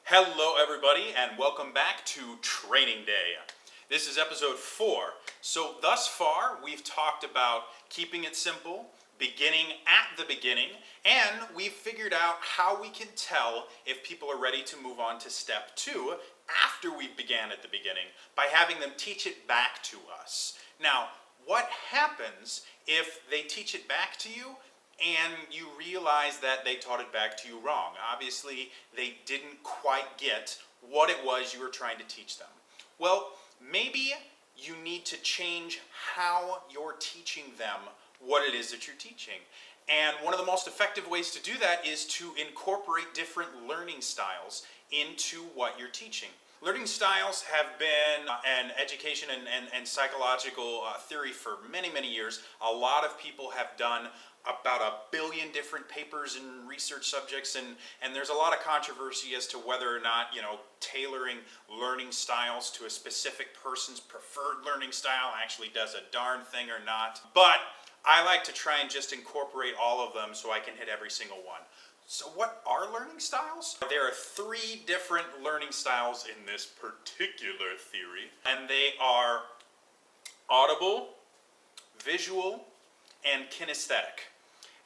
Hello everybody and welcome back to Training Day. This is episode 4. So thus far we've talked about keeping it simple, beginning at the beginning, and we've figured out how we can tell if people are ready to move on to step 2 after we began at the beginning by having them teach it back to us. Now, what happens if they teach it back to you and you realize that they taught it back to you wrong? Obviously, they didn't quite get what it was you were trying to teach them. Well, maybe you need to change how you're teaching them what it is that you're teaching. And one of the most effective ways to do that is to incorporate different learning styles into what you're teaching. Learning styles have been an education and psychological theory for many, many years. A lot of people have done about 1 billion different papers and research subjects, and there's a lot of controversy as to whether or not, tailoring learning styles to a specific person's preferred learning style actually does a darn thing or not. But I like to try and just incorporate all of them so I can hit every single one. So what are learning styles? There are 3 different learning styles in this particular theory, and they are audible, visual, and kinesthetic.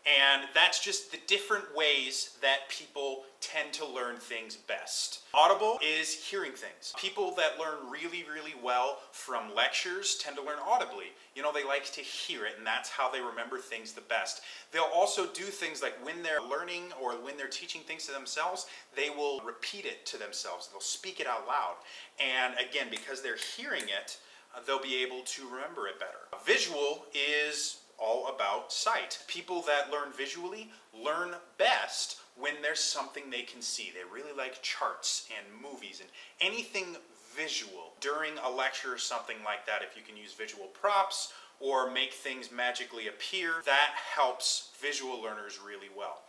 And that's just the different ways that people tend to learn things best. Audible is hearing things. People that learn really, really well from lectures tend to learn audibly. They like to hear it, and that's how they remember things the best. They'll also do things like when they're learning or when they're teaching things to themselves, they will repeat it to themselves. They'll speak it out loud. And again, because they're hearing it, they'll be able to remember it better. Visual is all about sight. People that learn visually learn best when there's something they can see. They really like charts and movies and anything visual. During a lecture or something like that, if you can use visual props or make things magically appear, that helps visual learners really well.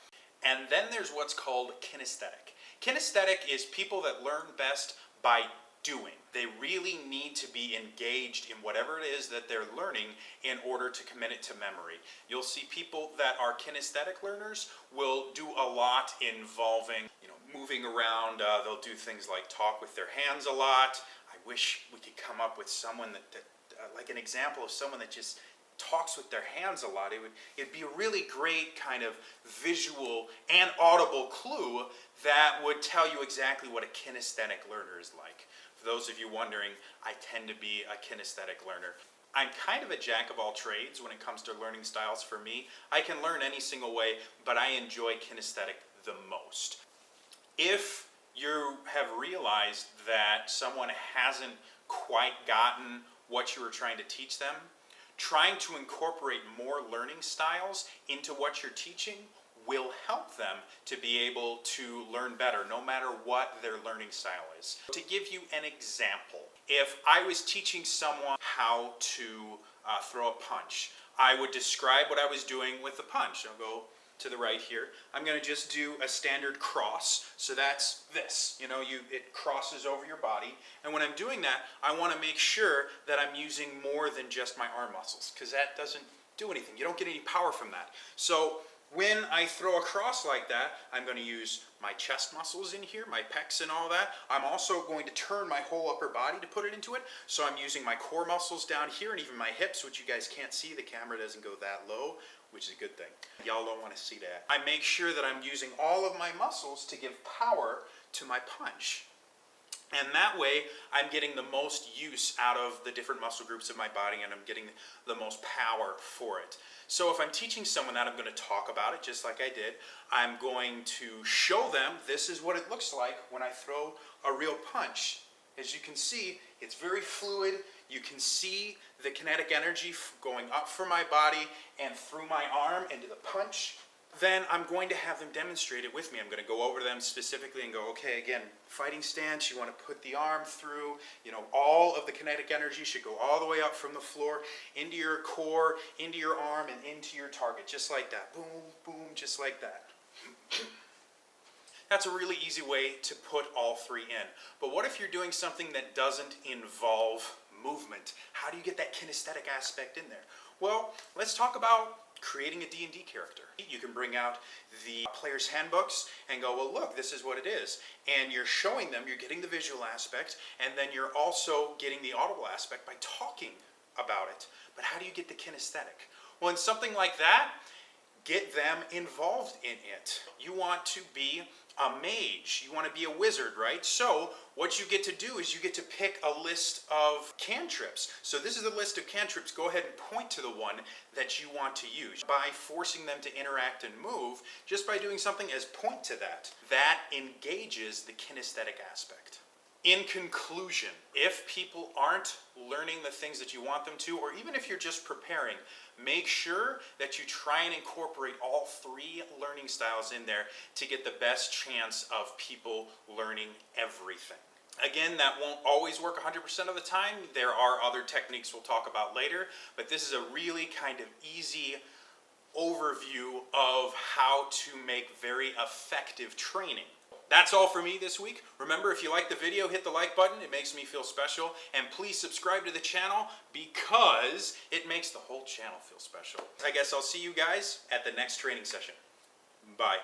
And then there's what's called kinesthetic. Kinesthetic is people that learn best by doing. They really need to be engaged in whatever it is that they're learning in order to commit it to memory. You'll see people that are kinesthetic learners will do a lot involving, moving around. They'll do things like talk with their hands a lot. I wish we could come up with someone that like an example of someone that just talks with their hands a lot. It'd be a really great kind of visual and audible clue that would tell you exactly what a kinesthetic learner is like. For those of you wondering, I tend to be a kinesthetic learner. I'm kind of a jack of all trades when it comes to learning styles for me. I can learn any single way, but I enjoy kinesthetic the most. If you have realized that someone hasn't quite gotten what you were trying to teach them, trying to incorporate more learning styles into what you're teaching will help them to be able to learn better, no matter what their learning style is. To give you an example, if I was teaching someone how to throw a punch, I would describe what I was doing with the punch. I'll go to the right here. I'm going to just do a standard cross. So that's this. It crosses over your body. And when I'm doing that, I want to make sure that I'm using more than just my arm muscles, because that doesn't do anything. You don't get any power from that. So when I throw a cross like that, I'm going to use my chest muscles in here, my pecs and all that. I'm also going to turn my whole upper body to put it into it. So I'm using my core muscles down here and even my hips, which you guys can't see. The camera doesn't go that low, which is a good thing. Y'all don't want to see that. I make sure that I'm using all of my muscles to give power to my punch. And that way, I'm getting the most use out of the different muscle groups of my body, and I'm getting the most power for it. So if I'm teaching someone that, I'm going to talk about it just like I did. I'm going to show them this is what it looks like when I throw a real punch. As you can see, it's very fluid. You can see the kinetic energy going up from my body and through my arm into the punch. Then I'm going to have them demonstrate it with me. I'm going to go over to them specifically and go, okay, again, fighting stance, you want to put the arm through, all of the kinetic energy should go all the way up from the floor, into your core, into your arm, and into your target, just like that. Boom, boom, just like that. That's a really easy way to put all 3 in. But what if you're doing something that doesn't involve movement? How do you get that kinesthetic aspect in there? Well, let's talk about creating a D&D character. You can bring out the player's handbooks and go, well, look, this is what it is. And you're showing them, you're getting the visual aspect, and then you're also getting the audible aspect by talking about it. But how do you get the kinesthetic? Well, in something like that, get them involved in it. You want to be a mage, you want to be a wizard, right? So what you get to do is you get to pick a list of cantrips. So this is a list of cantrips. Go ahead and point to the one that you want to use. By forcing them to interact and move, just by doing something as point to that, that engages the kinesthetic aspect. In conclusion, if people aren't learning the things that you want them to, or even if you're just preparing, make sure that you try and incorporate all three learning styles in there to get the best chance of people learning everything. Again, that won't always work 100% of the time. There are other techniques we'll talk about later, but this is a really kind of easy overview of how to make very effective training. That's all for me this week. Remember, if you like the video, hit the like button. It makes me feel special. And please subscribe to the channel because it makes the whole channel feel special. I guess I'll see you guys at the next training session. Bye.